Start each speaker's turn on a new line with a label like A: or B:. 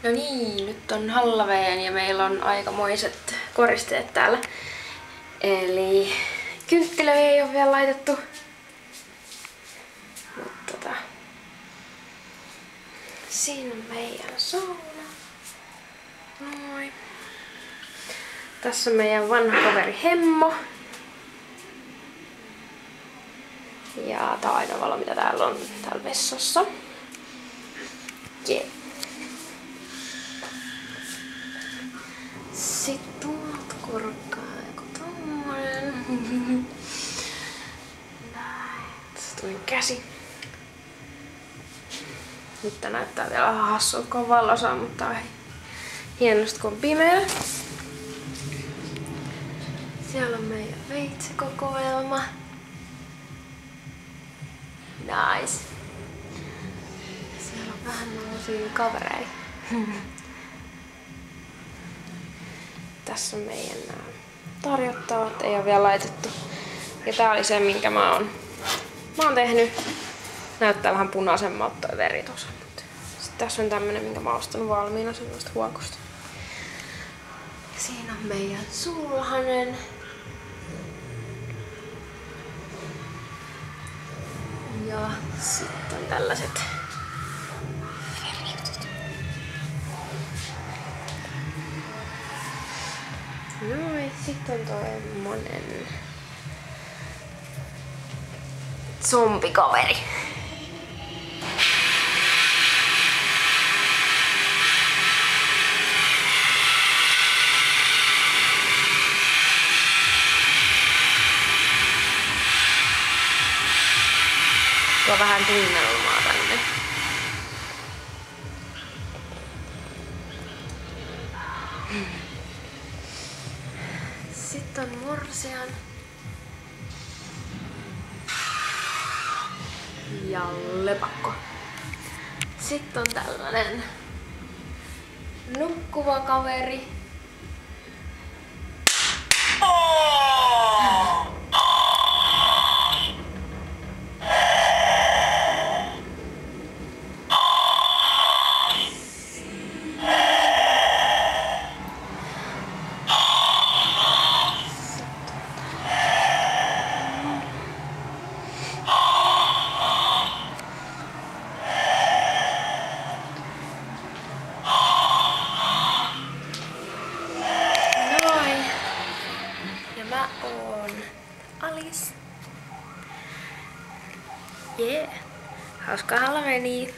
A: No niin, nyt on Halloween ja meillä on aikamoiset koristeet täällä. Eli kynttilöitä ei ole vielä laitettu. Mutta siinä on meidän sauna. Noin. Tässä on meidän vanha kaveri Hemmo. Ja tää on ainoa valo, mitä täällä on täällä vessassa. Yeah. Sitten tuolta korkkaa joku tommonen. Näin. Tässä tuli käsi. Nyt tää näyttää vielä hassulta, kun on valosaa, mutta on hienosti kun on pimeä. Siellä on meidän veitsikokoelma. Nice. Siellä on vähän noisia kavereita. Tässä on meidän tarjottavat, ei ole vielä laitettu. Ja tää oli se, minkä mä oon tehnyt. Näyttää vähän punaisemmalta toi veri tossa. Sitten tässä on tämmönen, minkä mä oon ostanut valmiina semmoista huokosta. Siinä on meidän sulhanen. Ja sitten on tällaiset verjutut. Noin, sitten on toimmonen zombikaveri. Tuo vähän tunnelmaa tänne. Sitten on morsian. Ja lepakko. Sitten on tällainen nukkuva kaveri. Mä oon Alice. Yeah. Hauskaa Halloweenia.